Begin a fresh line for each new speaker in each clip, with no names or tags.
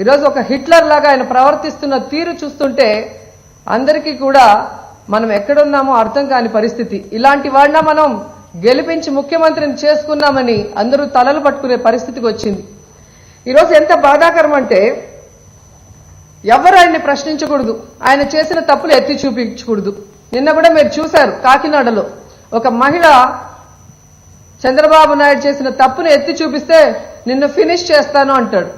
ఈరోజు ఒక హిట్లర్ లాగా ఆయన ప్రవర్తిస్తున్న తీరు చూస్తుంటే అందరికీ కూడా మనం ఎక్కడున్నామో అర్థం కాని పరిస్థితి. ఇలాంటి వాడిన మనం గెలిపించి ముఖ్యమంత్రిని చేసుకున్నామని అందరూ తలలు పట్టుకునే పరిస్థితికి వచ్చింది. ఈరోజు ఎంత బాధాకరం అంటే ఎవరు ఆయన్ని ప్రశ్నించకూడదు, ఆయన చేసిన తప్పులు ఎత్తి చూపించకూడదు. నిన్న కూడా మీరు చూశారు, కాకినాడలో ఒక మహిళ చంద్రబాబు నాయుడు చేసిన తప్పును ఎత్తి చూపిస్తే నిన్ను ఫినిష్ చేస్తాను అంటాడు.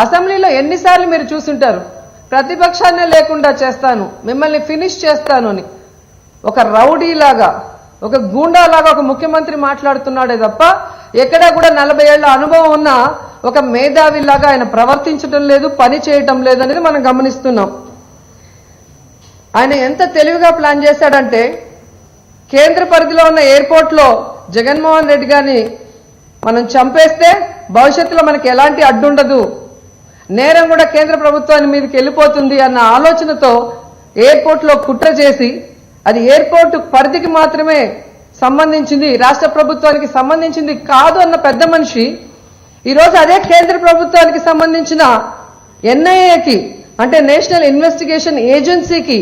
అసెంబ్లీలో ఎన్నిసార్లు మీరు చూసుంటారు, ప్రతిపక్షాన్నే లేకుండా చేస్తాను, మిమ్మల్ని ఫినిష్ చేస్తాను అని. ఒక రౌడీలాగా, ఒక గూండాలాగా ఒక ముఖ్యమంత్రి మాట్లాడుతున్నాడే తప్ప ఎక్కడా కూడా 40 ఏళ్ల అనుభవం ఉన్న ఒక మేధావిలాగా ఆయన ప్రవర్తించడం లేదు, పని చేయటం లేదు అనేది మనం గమనిస్తున్నాం. ఆయన ఎంత తెలివిగా ప్లాన్ చేశాడంటే కేంద్ర పరిధిలో ఉన్న ఎయిర్పోర్ట్లో జగన్మోహన్ రెడ్డి గారిని మనం చంపేస్తే భవిష్యత్తులో మనకి ఎలాంటి అడ్డుండదు, నేరం కూడా కేంద్ర ప్రభుత్వాన్ని మీదకి వెళ్ళిపోతుంది అన్న ఆలోచనతో ఎయిర్పోర్ట్లో కుట్ర చేసి అది ఎయిర్పోర్ట్ పరిధికి మాత్రమే సంబంధించింది, రాష్ట్ర ప్రభుత్వానికి సంబంధించింది కాదు అన్న పెద్ద మనిషి ఈరోజు అదే కేంద్ర ప్రభుత్వానికి సంబంధించిన ఎన్ఐఏకి అంటే నేషనల్ ఇన్వెస్టిగేషన్ ఏజెన్సీకి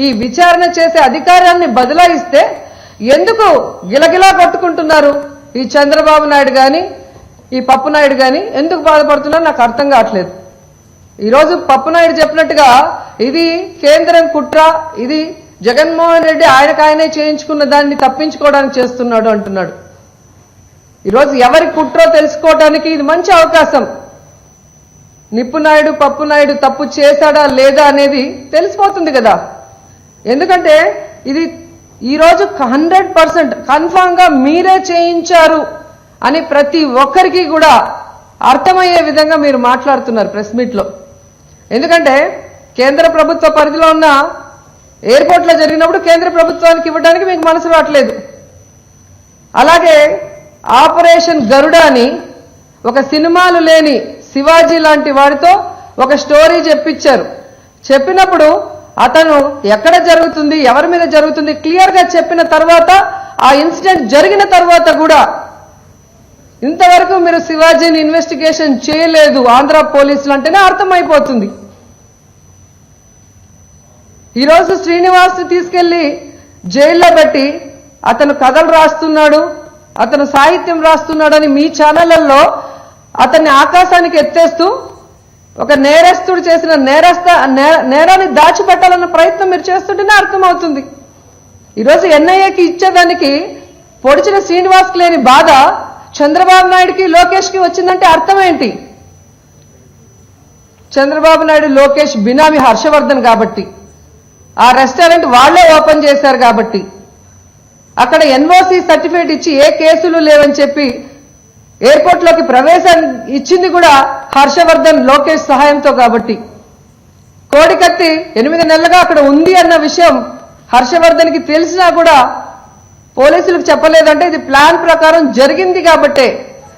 ఈ విచారణ చేసే అధికారాన్ని బదలాయిస్తే ఎందుకు గిలగిలా కొట్టుకుంటున్నారు ఈ చంద్రబాబు నాయుడు గాని ఈ పప్పు నాయుడు గాని? ఎందుకు బాధపడుతున్నారు నాకు అర్థం కావట్లేదు. ఈరోజు పప్పు నాయుడు చెప్పినట్టుగా ఇది కేంద్రం కుట్ర, ఇది జగన్మోహన్ రెడ్డి ఆయనకాయనే చేయించుకున్న దాన్ని తప్పించుకోవడానికి చేస్తున్నాడు అంటున్నాడు. ఈరోజు ఎవరి కుట్రో తెలుసుకోవడానికి ఇది మంచి అవకాశం. నిప్పు నాయుడు పప్పు నాయుడు తప్పు చేశాడా లేదా అనేది తెలిసిపోతుంది కదా. ఎందుకంటే ఇది ఈరోజు 100% కన్ఫామ్ గా మీరే చేయించారు అని ప్రతి ఒక్కరికి కూడా అర్థమయ్యే విధంగా మీరు మాట్లాడుతున్నారు ప్రెస్ మీట్ లో. ఎందుకంటే కేంద్ర ప్రభుత్వ పరిధిలో ఉన్న ఎయిర్పోర్ట్ లో జరిగినప్పుడు కేంద్ర ప్రభుత్వానికి ఇవ్వడానికి మీకు మనసు రావట్లేదు. అలాగే ఆపరేషన్ గరుడ అని ఒక సినిమాలు లేని శివాజీ లాంటి వాడితో ఒక స్టోరీ చెప్పించారు. చెప్పినప్పుడు అతను ఎక్కడ జరుగుతుంది, ఎవరి మీద జరుగుతుంది క్లియర్ గా చెప్పిన తర్వాత ఆ ఇన్సిడెంట్ జరిగిన తర్వాత కూడా ఇంతవరకు మీరు శివాజీని ఇన్వెస్టిగేషన్ చేయలేదు ఆంధ్ర పోలీసులు అంటేనే అర్థమైపోతుంది. ఈరోజు శ్రీనివాస్ తీసుకెళ్లి జైల్లో పెట్టి అతను కథలు రాస్తున్నాడు, అతను సాహిత్యం రాస్తున్నాడని మీ ఛానళ్లలో అతన్ని ఆకాశానికి ఎత్తేస్తూ ఒక నేరస్తుడు చేసిన నేరాన్ని దాచిపెట్టాలన్న ప్రయత్నం మీరు చేస్తుంటేనే అర్థమవుతుంది. ఈరోజు ఎన్ఐఏకి ఇచ్చేదానికి పొడిచిన శ్రీనివాస్కి లేని బాధ చంద్రబాబు నాయుడుకి లోకేష్కి వచ్చిందంటే అర్థం ఏంటి? చంద్రబాబు నాయుడు లోకేష్ బినామీ హర్షవర్ధన్ కాబట్టి, ఆ రెస్టారెంట్ వాళ్లే ఓపెన్ చేశారు కాబట్టి, అక్కడ ఎన్ఓసి సర్టిఫికేట్ ఇచ్చి ఏ కేసులు లేవని చెప్పి ఎయిర్పోర్ట్ లోకి ప్రవేశాన్ని ఇచ్చింది కూడా హర్షవర్ధన్ లోకేష్ సహాయంతో కాబట్టి, కోడికత్తి 8 నెలలుగా అక్కడ ఉంది అన్న విషయం హర్షవర్ధన్ కి తెలిసినా కూడా పోలీసులకు చెప్పలేదంటే ఇది ప్లాన్ ప్రకారం జరిగింది కాబట్టే.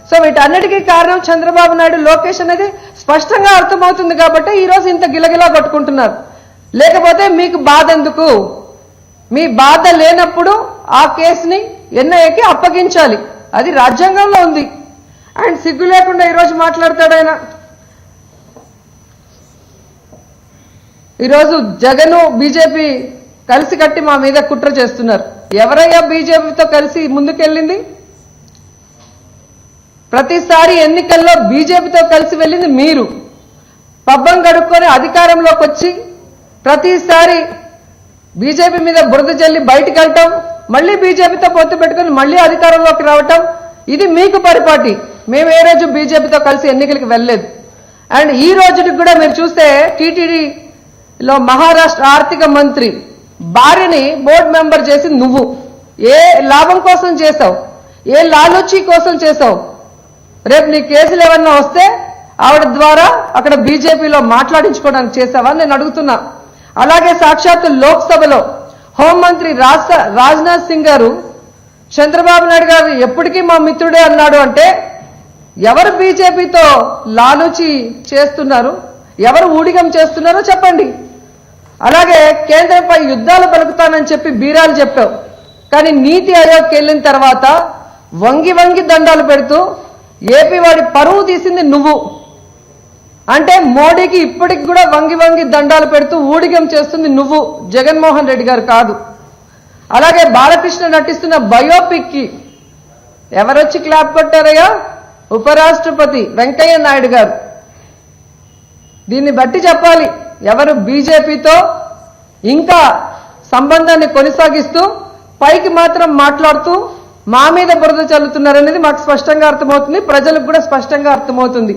సో వీటన్నిటికీ కారణం చంద్రబాబు నాయుడు లోకేష్ అనేది స్పష్టంగా అర్థమవుతుంది కాబట్టి ఈ రోజు ఇంత గిలగిలా కొట్టుకుంటున్నారు. లేకపోతే మీకు బాధ ఎందుకు? మీ బాధ లేనప్పుడు ఆ కేసుని ఎన్ఐఏకి అప్పగించాలి, అది రాజ్యాంగంలో ఉంది. అండ్ సిగ్గు లేకుండా ఈరోజు మాట్లాడతాడు ఆయన. ఈరోజు జగన్ బీజేపీ కలిసి కట్టి మా మీద కుట్ర చేస్తున్నారు. ఎవరయ్యా బీజేపీతో కలిసి ముందుకెళ్ళింది? ప్రతిసారి ఎన్నికల్లో బీజేపీతో కలిసి వెళ్ళింది మీరు. పబ్బం గడుక్కొని అధికారంలోకి వచ్చి ప్రతిసారి బీజేపీ మీద బురద జల్లి బయటకు వెళ్ళటం, మళ్లీ బీజేపీతో పొత్తు పెట్టుకుని మళ్లీ అధికారంలోకి రావటం, ఇది మీకు పరిపాటి. మేము ఏ రోజు బీజేపీతో కలిసి ఎన్నికలకు వెళ్ళలేదు. అండ్ ఈ రోజుకి కూడా మీరు చూస్తే టీటీడీలో మహారాష్ట్ర ఆర్థిక మంత్రి భార్యని బోర్డు మెంబర్ చేసి నువ్వు ఏ లాభం కోసం చేశావు? ఏ లాలూచీ కోసం చేశావు? రేపు నీ కేసులు ఏమన్నా వస్తే ఆవిడ ద్వారా అక్కడ బీజేపీలో మాట్లాడించుకోవడానికి చేశావా నేను అడుగుతున్నా. అలాగే సాక్షాత్తు లోక్సభలో హోంమంత్రి రాజ్నాథ్ సింగ్ గారు చంద్రబాబు నాయుడు గారు ఎప్పటికీ మా మిత్రుడే అన్నాడు అంటే ఎవరు బీజేపీతో లాలూచి చేస్తున్నారు, ఎవరు ఊడిగం చేస్తున్నారో చెప్పండి. అలాగే కేంద్రంపై యుద్ధాలు పలుకుతానని చెప్పి బీరాలు చెప్పావు, కానీ నీతి ఆయోగ్కి వెళ్ళిన తర్వాత వంగి వంగి దండాలు పెడుతూ ఏపీ వాడి పరువు తీసింది నువ్వు. అంటే మోడీకి ఇప్పటికి కూడా వంగి వంగి దండాలు పెడుతూ ఊడిగం చేస్తుంది నువ్వు, జగన్మోహన్ రెడ్డి గారు కాదు. అలాగే బాలకృష్ణ నటిస్తున్న బయోపిక్ కి ఎవరొచ్చి క్లాప్ కొట్టారయ్యా? ఉపరాష్ట్రపతి వెంకయ్య నాయుడు గారు. దీన్ని బట్టి చెప్పాలి ఎవరు బీజేపీతో ఇంకా సంబంధాన్ని కొనసాగిస్తూ పైకి మాత్రం మాట్లాడుతూ మా మీద బురద చల్లుతున్నారనేది మాకు స్పష్టంగా అర్థమవుతుంది, ప్రజలకు కూడా స్పష్టంగా అర్థమవుతుంది.